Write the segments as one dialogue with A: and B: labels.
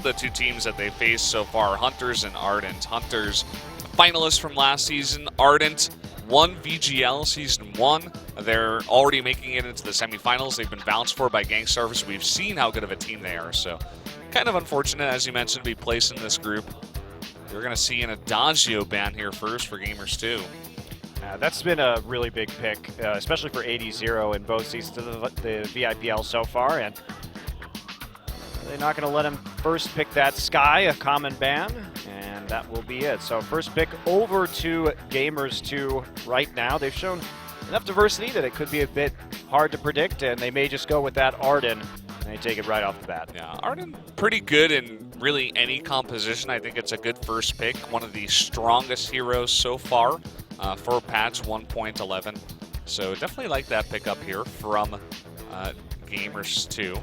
A: The two teams that they faced so far, Hunters and Ardent. Hunters, finalists from last season. Ardent won VGL Season 1. They're already making it into the semifinals. They've been bounced for by Gangstar, so we've seen how good of a team they are. So kind of unfortunate, as you mentioned, to be placed in this group. You're going to see an Adagio ban here first for Gamers 2.
B: That's been a really big pick, especially for 80-0 in both seasons of the VIPL so far. And they're not going to let him first pick that Sky, a common ban, and that will be it. So first pick over to Gamers 2 right now. They've shown enough diversity that it could be a bit hard to predict, and they may just go with that Arden, and they take it right off the bat.
A: Yeah, Arden pretty good in really any composition. I think it's a good first pick. One of the strongest heroes so far for patch 1.11. So definitely like that pickup here from Gamers 2.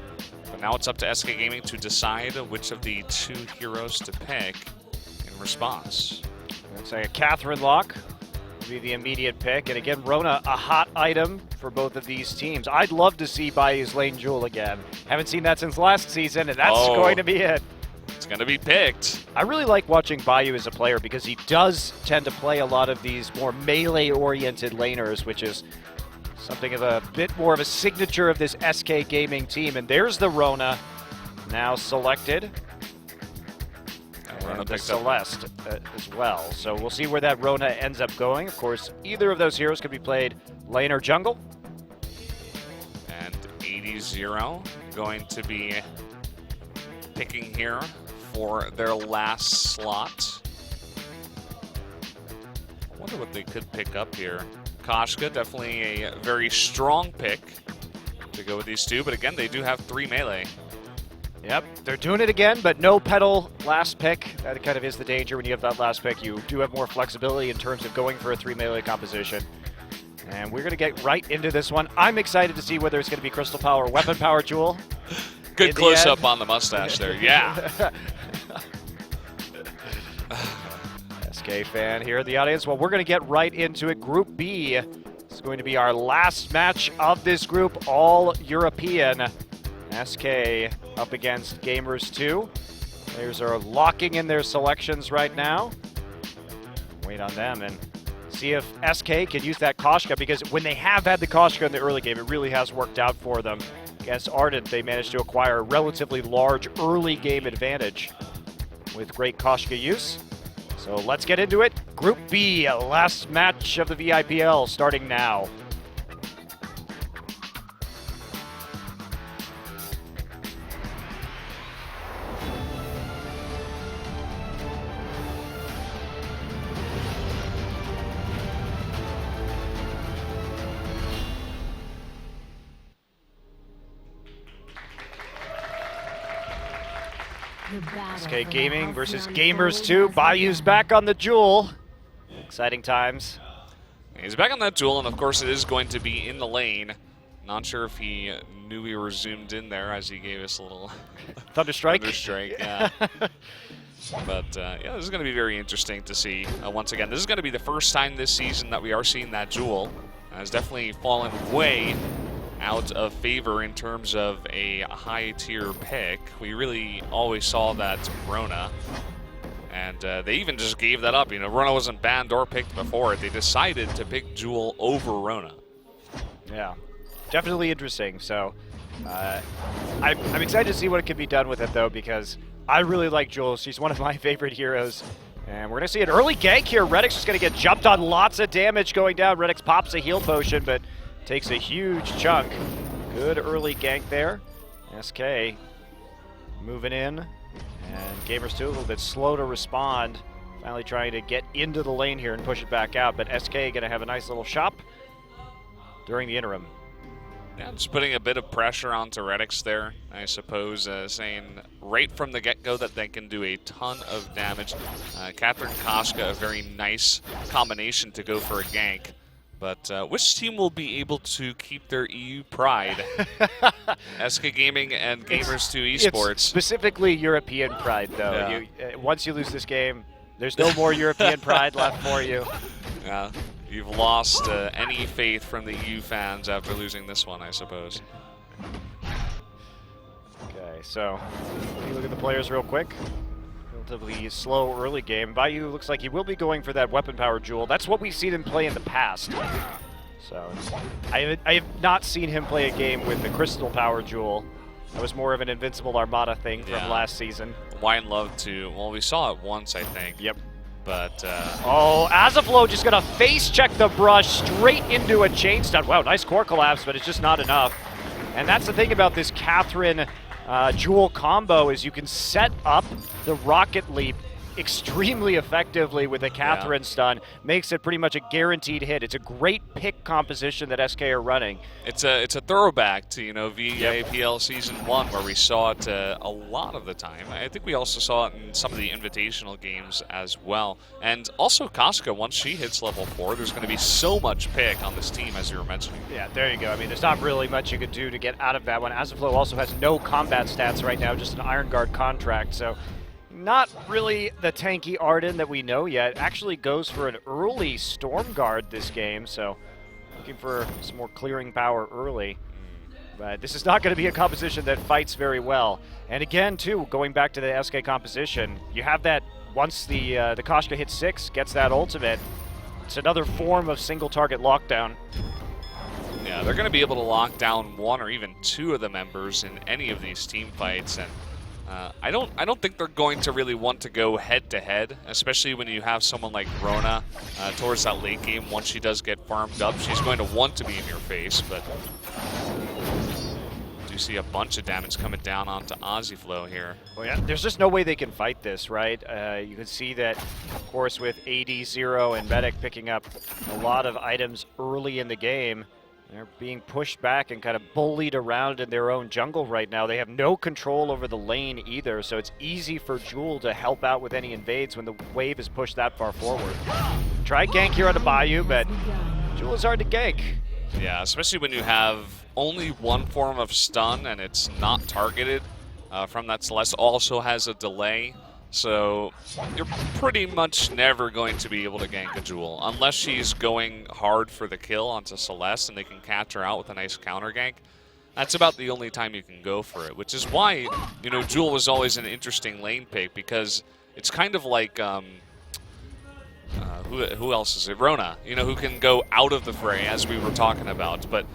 A: But now it's up to SK Gaming to decide which of the two heroes to pick in response.
B: Looks like a Catherine Lock will be the immediate pick. And again, Rona, a hot item for both of these teams. I'd love to see Bayou's Lane Jewel again. Haven't seen that since last season, and that's going to be it.
A: It's going to be picked.
B: I really like watching Bayou as a player because he does tend to play a lot of these more melee-oriented laners, which is something of a bit more of a signature of this SK Gaming team. And there's the Rona now selected. And the Celeste as well. So we'll see where that Rona ends up going. Of course, either of those heroes could be played lane or jungle.
A: And 80-0 going to be picking here for their last slot. I wonder what they could pick up here. Koshka, definitely a very strong pick to go with these two, but again, they do have 3 melee.
B: Yep, they're doing it again, but no pedal last pick. That kind of is the danger when you have that last pick. You do have more flexibility in terms of going for a 3 melee composition. And we're going to get right into this one. I'm excited to see whether it's going to be Crystal Power or Weapon Power Jewel.
A: Good close-up on the mustache there, yeah.
B: SK fan here in the audience. Well, we're going to get right into it. Group B is going to be our last match of this group, all European. SK up against Gamers 2. Players are locking in their selections right now. Wait on them and see if SK can use that Koshka, because when they have had the Koshka in the early game, it really has worked out for them. Against Ardent, they managed to acquire a relatively large early game advantage with great Koshka use. So let's get into it. Group B, last match of the VIPL, starting now. SK Gaming versus Gamers 2. Bayou's back on the Jewel. Exciting times.
A: He's back on that Jewel, and of course it is going to be in the lane. Not sure if he knew we were zoomed in there as he gave us a little
B: Thunderstrike.
A: Thunderstrike, yeah. But yeah, this is going to be very interesting to see. Once again, this is going to be the first time this season that we are seeing that Jewel. Has definitely fallen way out of favor in terms of a high-tier pick. We really always saw that Rona, and they even just gave that up. You know, Rona wasn't banned or picked before. They decided to pick Jewel over Rona.
B: Yeah, definitely interesting. So I'm excited to see what can be done with it, though, because I really like Jewel. She's one of my favorite heroes. And we're going to see an early gank here. Redix is going to get jumped on. Lots of damage going down. Redix pops a heal potion, but takes a huge chunk. Good early gank there. SK moving in. And Gamers 2 a little bit slow to respond. Finally trying to get into the lane here and push it back out. But SK going to have a nice little shop during the interim.
A: Yeah, just putting a bit of pressure onto Redix there, I suppose, saying right from the get-go that they can do a ton of damage. Catherine Koshka, a very nice combination to go for a gank. But which team will be able to keep their EU pride? SK Gaming and Gamers 2 Esports.
B: It's specifically European pride, though. Yeah. Once you lose this game, there's no more European pride left for you.
A: Yeah, you've lost any faith from the EU fans after losing this one, I suppose.
B: Okay, So let me look at the players real quick. Relatively slow early game. Vainglory looks like he will be going for that weapon power jewel. That's what we've seen him play in the past. So I have not seen him play a game with the crystal power jewel. That was more of an Invincible Armada thing from last season.
A: Wine love to, well, we saw it once, I think.
B: Yep.
A: But,
B: oh, Azaflow just gonna face check the brush straight into a chain stun. Wow, nice core collapse, but it's just not enough. And that's the thing about this Catherine Jewel combo is you can set up the Rocket Leap extremely effectively with a Catherine stun. Makes it pretty much a guaranteed hit. It's a great pick composition that SK are running.
A: It's a throwback to, you know, VIPL Season 1 where we saw it a lot of the time. I think we also saw it in some of the invitational games as well. And also Casca, once she hits level 4, there's going to be so much pick on this team, as you were mentioning.
B: Yeah, there you go. I mean, there's not really much you could do to get out of that one. Azaflow also has no combat stats right now, just an Iron Guard contract, so not really the tanky Arden that we know yet. Actually goes for an early Storm Guard this game, so looking for some more clearing power early. But this is not going to be a composition that fights very well. And again, too, going back to the SK composition, you have that once the Koshka hits 6, gets that ultimate, it's another form of single target lockdown.
A: Yeah, they're going to be able to lock down 1 or even 2 of the members in any of these team fights, and I don't think they're going to really want to go head-to-head, especially when you have someone like Rona towards that late game. Once she does get farmed up, she's going to want to be in your face, but do see a bunch of damage coming down onto Azaflow here.
B: Well, yeah, there's just no way they can fight this, right? You can see that, of course, with AD, Zero, and Medic picking up a lot of items early in the game, they're being pushed back and kind of bullied around in their own jungle right now. They have no control over the lane either, so it's easy for Jewel to help out with any invades when the wave is pushed that far forward. Try gank here on a Bayou, but Jewel is hard to gank.
A: Yeah, especially when you have only one form of stun and it's not targeted from that Celeste. Also has a delay. So you're pretty much never going to be able to gank a Jewel unless she's going hard for the kill onto Celeste and they can catch her out with a nice counter gank. That's about the only time you can go for it, which is why, you know, Jewel was always an interesting lane pick, because it's kind of like who else is it? Rona, you know, who can go out of the fray, as we were talking about, but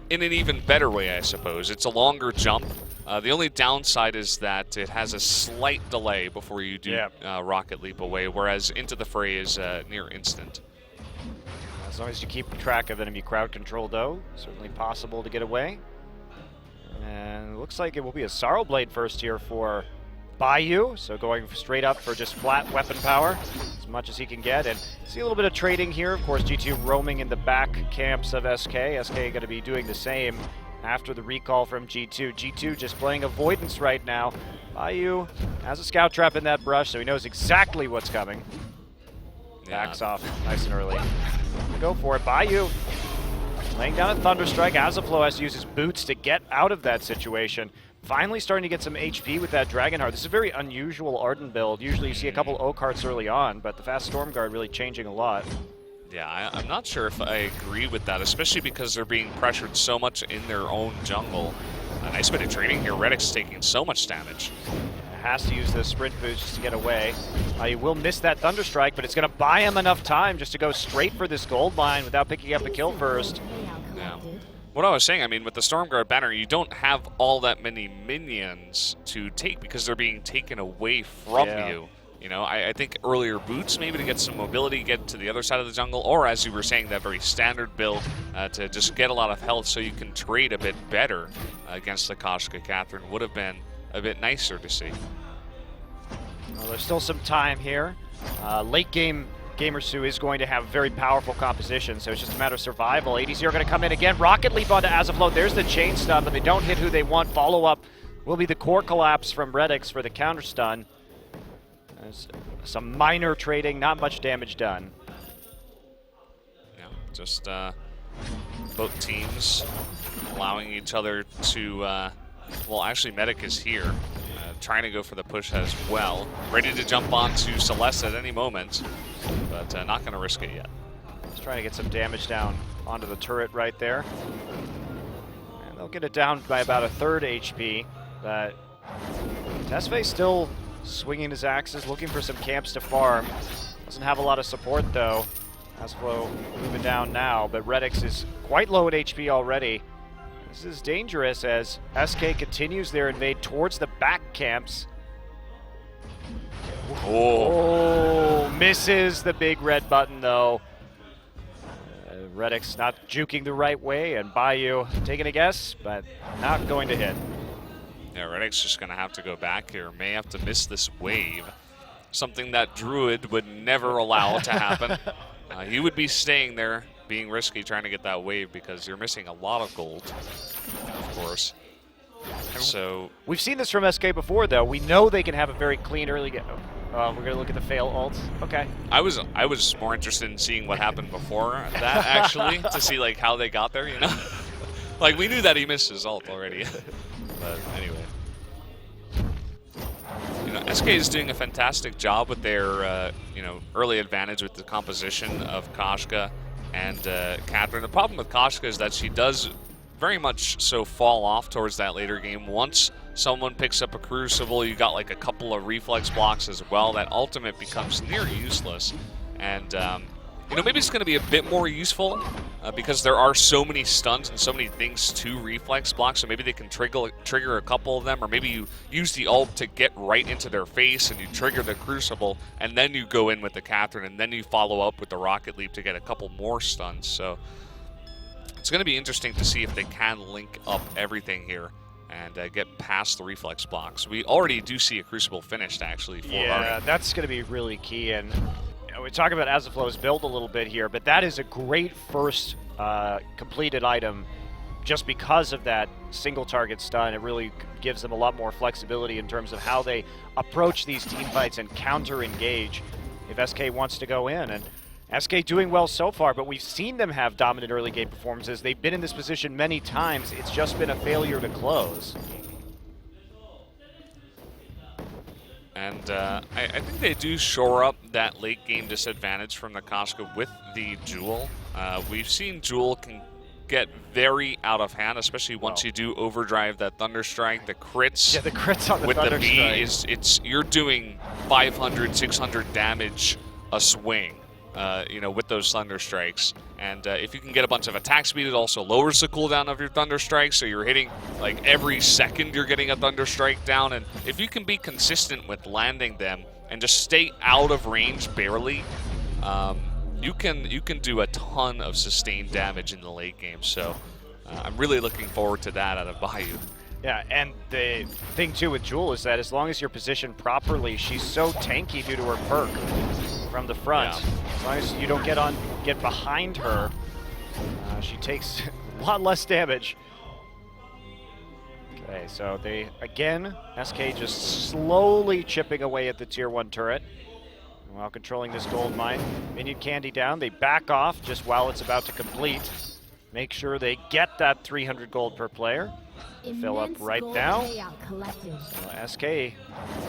A: in an even better way, I suppose. It's a longer jump. The only downside is that it has a slight delay before you do Rocket Leap away, whereas Into the Fray is near instant.
B: As long as you keep track of enemy crowd control, though, certainly possible to get away. And it looks like it will be a Sorrow Blade first here for Bayou, so going straight up for just flat weapon power, as much as he can get. And see a little bit of trading here. Of course, G2 roaming in the back camps of SK. SK going to be doing the same after the recall from G2. G2 just playing avoidance right now. Bayou has a scout trap in that brush, so he knows exactly what's coming. Backs off nice and early. Go for it. Bayou laying down a Thunderstrike. Azaflow has to use his boots to get out of that situation. Finally starting to get some HP with that Dragonheart. This is a very unusual Arden build. Usually you see a couple Oak-Hearts early on, but the fast Storm Guard really changing a lot.
A: Yeah, I'm not sure if I agree with that, especially because they're being pressured so much in their own jungle. A nice bit of trading here. Reddick's taking so much damage.
B: Has to use the sprint boost just to get away. He will miss that Thunderstrike, but it's going to buy him enough time just to go straight for this gold mine without picking up a kill first.
A: Yeah. What I was saying, I mean, with the Stormguard banner, you don't have all that many minions to take because they're being taken away from you. You know, I think earlier boots maybe to get some mobility, get to the other side of the jungle, or as you were saying, that very standard build to just get a lot of health so you can trade a bit better against the Koshka Catherine would have been a bit nicer to see.
B: Well, there's still some time here. Late game, Gamersu is going to have very powerful composition, so it's just a matter of survival. ADC are going to come in again. Rocket Leap onto Azaflow. There's the chain stun, but they don't hit who they want. Follow-up will be the core collapse from Redix for the counter stun. There's some minor trading, not much damage done.
A: Yeah, just both teams allowing each other to, well, actually Medic is here, trying to go for the push as well. Ready to jump onto Celeste at any moment, but not going to risk it yet.
B: Just trying to get some damage down onto the turret right there. And they'll get it down by about a third HP, but Tesfaye still swinging his axes, looking for some camps to farm. Doesn't have a lot of support though. Asflo moving down now, but Redix is quite low in HP already. This is dangerous as SK continues their invade towards the back camps. Oh, misses the big red button though. Redix not juking the right way, and Bayou taking a guess, but not going to hit.
A: Yeah, Redix just going to have to go back here. May have to miss this wave. Something that Druid would never allow to happen. He would be staying there, being risky, trying to get that wave because you're missing a lot of gold, of course. So
B: we've seen this from SK before, though. We know they can have a very clean early game. We're going to look at the fail ults. Okay.
A: I was more interested in seeing what happened before that, actually, to see like how they got there, you know? Like, we knew that he missed his ult already. But anyway. You know, SK is doing a fantastic job with their, you know, early advantage with the composition of Koshka and Catherine. The problem with Koshka is that she does very much so fall off towards that later game. Once someone picks up a Crucible, you got like a couple of reflex blocks as well. That ultimate becomes near useless. And, you know, maybe it's going to be a bit more useful because there are so many stuns and so many things to reflex block, so maybe they can trigger a couple of them, or maybe you use the ult to get right into their face and you trigger the Crucible, and then you go in with the Catherine, and then you follow up with the Rocket Leap to get a couple more stuns. So it's going to be interesting to see if they can link up everything here and get past the reflex blocks. We already do see a Crucible finished, actually, for Army.
B: That's going to be really key. And we talk about Asaflow's build a little bit here, but that is a great first completed item just because of that single target stun. It really gives them a lot more flexibility in terms of how they approach these team fights and counter-engage if SK wants to go in. And SK doing well so far, but we've seen them have dominant early game performances. They've been in this position many times. It's just been a failure to close.
A: And I think they do shore up that late game disadvantage from the Koshka with the Jewel. We've seen Jewel can get very out of hand, especially once you do overdrive that Thunderstrike. The crits,
B: yeah, the crits on the
A: with the B
B: Thunderstrike.
A: you're doing 500, 600 damage a swing. You know, with those Thunderstrikes. And if you can get a bunch of attack speed, it also lowers the cooldown of your Thunderstrike, so you're hitting, like, every second you're getting a Thunderstrike down. And if you can be consistent with landing them and just stay out of range barely, you can do a ton of sustained damage in the late game. So I'm really looking forward to that out of Bayou.
B: Yeah, and the thing, too, with Jewel is that as long as you're positioned properly, she's so tanky due to her perk from the front.
A: Yeah.
B: As long as you don't get behind her, she takes a lot less damage. Okay, so they, again, SK just slowly chipping away at the tier 1 turret while controlling this gold mine. Minion candy down, they back off just while it's about to complete. Make sure they get that 300 gold per player. Fill up right now. So SK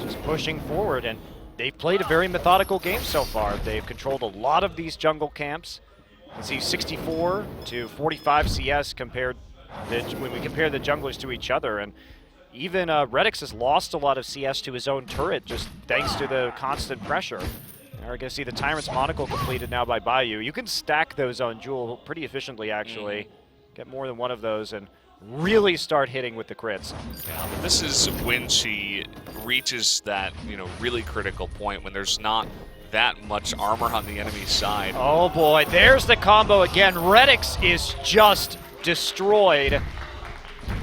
B: just pushing forward, and they've played a very methodical game so far. They've controlled a lot of these jungle camps. You can see 64 to 45 CS compared when we compare the junglers to each other. And even Redix has lost a lot of CS to his own turret just thanks to the constant pressure. Now we're going to see the Tyrant's Monocle completed now by Bayou. You can stack those on Jewel pretty efficiently, actually. Get more than one of those and really start hitting with the crits.
A: Yeah, but this is when she reaches that, you know, really critical point when there's not that much armor on the enemy side.
B: Oh boy, there's the combo again. Redix is just destroyed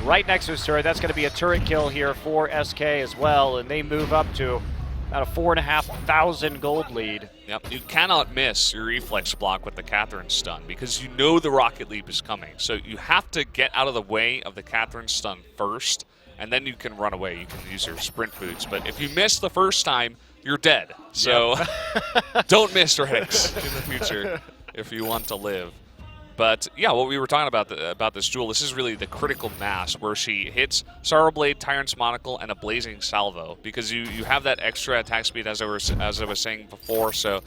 B: right next to his turret. That's going to be a turret kill here for SK as well, and they move up to about a 4,500 gold lead.
A: Yep, you cannot miss your reflex block with the Catherine stun because you know the Rocket Leap is coming. So you have to get out of the way of the Catherine stun first, and then you can run away. You can use your sprint boots. But if you miss the first time, you're dead. So don't miss Redix in the future if you want to live. But yeah, what we were talking about this Jewel, this is really the critical mass where she hits Sorrow Blade, Tyrant's Monocle, and a Blazing Salvo, because you have that extra attack speed as I was saying before. So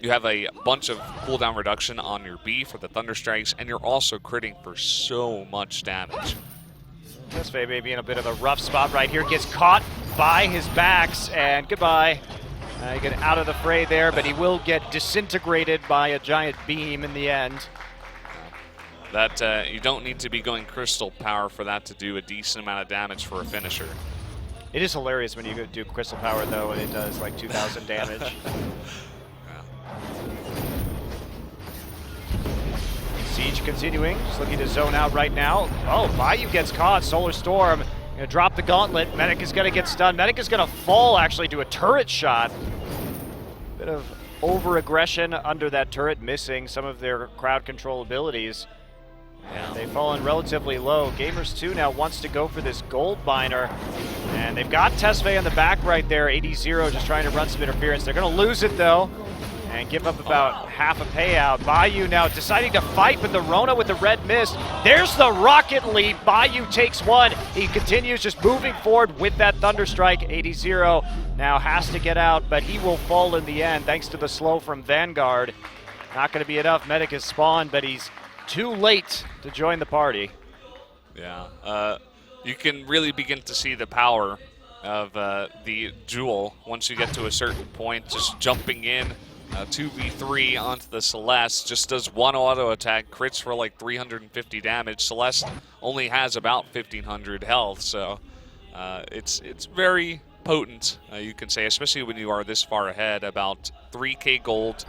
A: you have a bunch of cooldown reduction on your B for the Thunderstrikes, and you're also critting for so much damage.
B: Tesfaye may be in a bit of a rough spot right here. Gets caught by his backs, and goodbye. He get out of the fray there, but he will get disintegrated by a giant beam in the end.
A: That you don't need to be going crystal power for that to do a decent amount of damage for a finisher.
B: It is hilarious when you go do crystal power though, and it does like 2,000 damage. Siege continuing, just looking to zone out right now. Oh, Bayou gets caught. Solar Storm gonna drop the gauntlet. Medic is gonna get stunned. Medic is gonna fall actually to a turret shot. Bit of over-aggression under that turret, missing some of their crowd control abilities. And they've fallen relatively low. Gamers 2 now wants to go for this gold miner. And they've got Tesfaye on the back right there. 80-0 just trying to run some interference. They're going to lose it though and give up about half a payout. Bayou now deciding to fight, but the Rona with the red mist. There's the rocket leap. Bayou takes one. He continues just moving forward with that Thunderstrike. 80-0 now has to get out, but he will fall in the end thanks to the slow from Vanguard. Not going to be enough. Medic is spawned, but he's too late to join the party.
A: Yeah, you can really begin to see the power of the Jewel once you get to a certain point. Just jumping in 2v3 onto the Celeste, just does one auto attack, crits for like 350 damage. Celeste only has about 1,500 health, so it's very potent, you can say, especially when you are this far ahead, about 3k gold.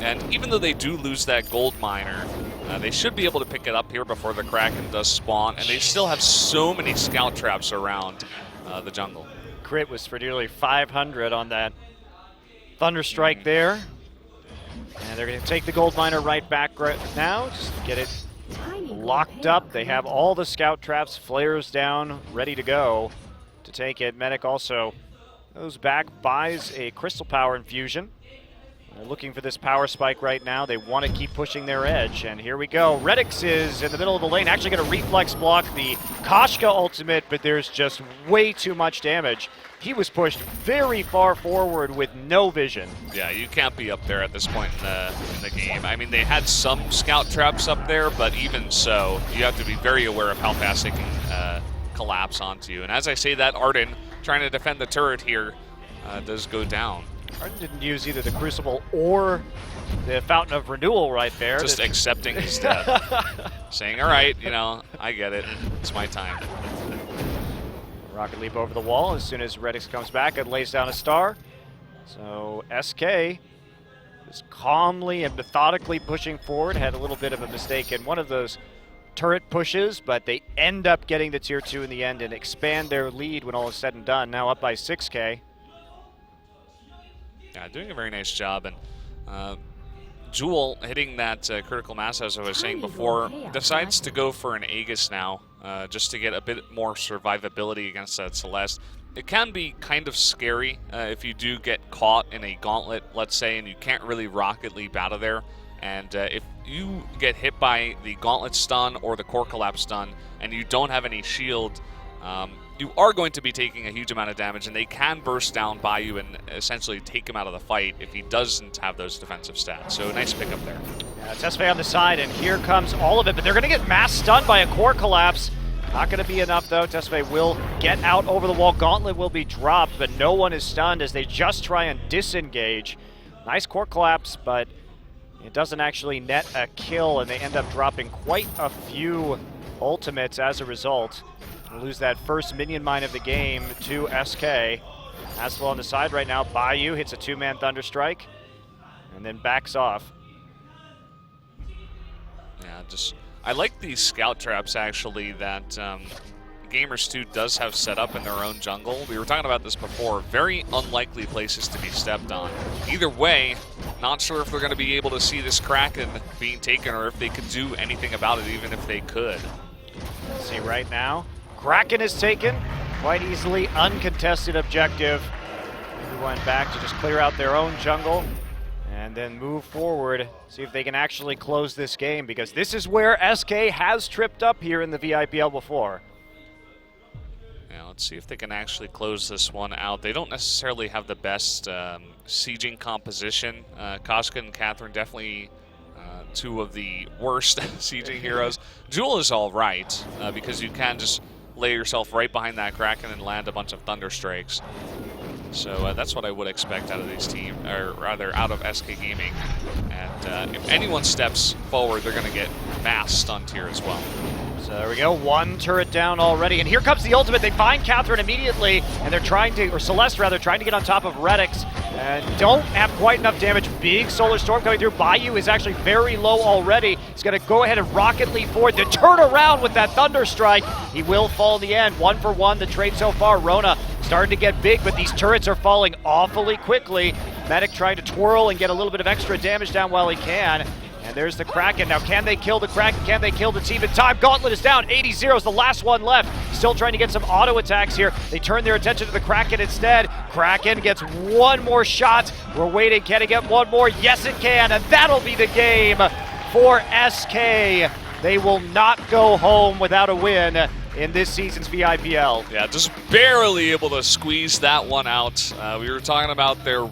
A: And even though they do lose that gold miner, they should be able to pick it up here before the Kraken does spawn, and they still have so many scout traps around the jungle.
B: Crit was for nearly 500 on that Thunderstrike there. And they're going to take the gold miner right back right now, just to get it locked up. They have all the scout traps, flares down, ready to go to take it. Medic also goes back, buys a crystal power infusion. They're looking for this power spike right now. They want to keep pushing their edge, and here we go. Redix is in the middle of the lane, actually going to reflex block the Koshka ultimate, but there's just way too much damage. He was pushed very far forward with no vision.
A: Yeah, you can't be up there at this point in the game. I mean, they had some scout traps up there, but even so, you have to be very aware of how fast they can collapse onto you. And as I say that, Arden, trying to defend the turret here, does go down.
B: Arden didn't use either the Crucible or the Fountain of Renewal right there.
A: Just accepting his death. Saying, all right, you know, I get it. It's my time.
B: Rocket leap over the wall. As soon as Redix comes back, it lays down a star. So SK is calmly and methodically pushing forward. Had a little bit of a mistake in one of those turret pushes, but they end up getting the tier 2 in the end and expand their lead when all is said and done. Now up by 6k.
A: Yeah, doing a very nice job. And Jewel hitting that critical mass, as I was saying before, decides to go for an Aegis now, just to get a bit more survivability against that Celeste. It can be kind of scary if you do get caught in a gauntlet, let's say, and you can't really rocket leap out of there. And if you get hit by the gauntlet stun or the core collapse stun and you don't have any shield, you are going to be taking a huge amount of damage, and they can burst down by you and essentially take him out of the fight if he doesn't have those defensive stats. So nice pickup there.
B: Yeah, Tesfaye on the side, and here comes all of it, but they're going to get mass stunned by a core collapse. Not going to be enough, though. Tesfaye will get out over the wall. Gauntlet will be dropped, but no one is stunned as they just try and disengage. Nice core collapse, but it doesn't actually net a kill, and they end up dropping quite a few ultimates as a result. We'll lose that first minion mine of the game to SK. Asphalt on the side right now. Bayou hits a 2-man Thunderstrike and then backs off.
A: Yeah, I like these scout traps actually that Gamers 2 does have set up in their own jungle. We were talking about this before. Very unlikely places to be stepped on. Either way, not sure if they're going to be able to see this Kraken being taken or if they could do anything about it, even if they could.
B: See right now. Kraken is taken quite easily, uncontested objective. Everyone back to just clear out their own jungle and then move forward, see if they can actually close this game, because this is where SK has tripped up here in the VIPL before.
A: Yeah, let's see if they can actually close this one out. They don't necessarily have the best sieging composition. Koshka and Catherine definitely two of the worst sieging heroes. Jewel is all right because you can just lay yourself right behind that Kraken and land a bunch of Thunder Strikes. So that's what I would expect out of these teams, or rather out of SK Gaming. And if anyone steps forward, they're going to get mass stunned here as well.
B: So there we go, one turret down already, and here comes the ultimate. They find Catherine immediately, and they're trying to, or Celeste rather, trying to get on top of Redix, and don't have quite enough damage. Big Solar Storm coming through. Bayou is actually very low already. He's going to go ahead and rocket leap forward to turn around with that Thunder Strike. He will fall in the end. 1 for 1, the trade so far. Rona starting to get big, but these turrets are falling awfully quickly. Medic trying to twirl and get a little bit of extra damage down while he can. And there's the Kraken. Now, can they kill the Kraken? Can they kill the team in time? Gauntlet is down. 80-0 is the last one left. Still trying to get some auto attacks here. They turn their attention to the Kraken instead. Kraken gets one more shot. We're waiting. Can it get one more? Yes, it can. And that'll be the game for SK. They will not go home without a win in this season's VIPL.
A: Yeah, just barely able to squeeze that one out. We were talking about their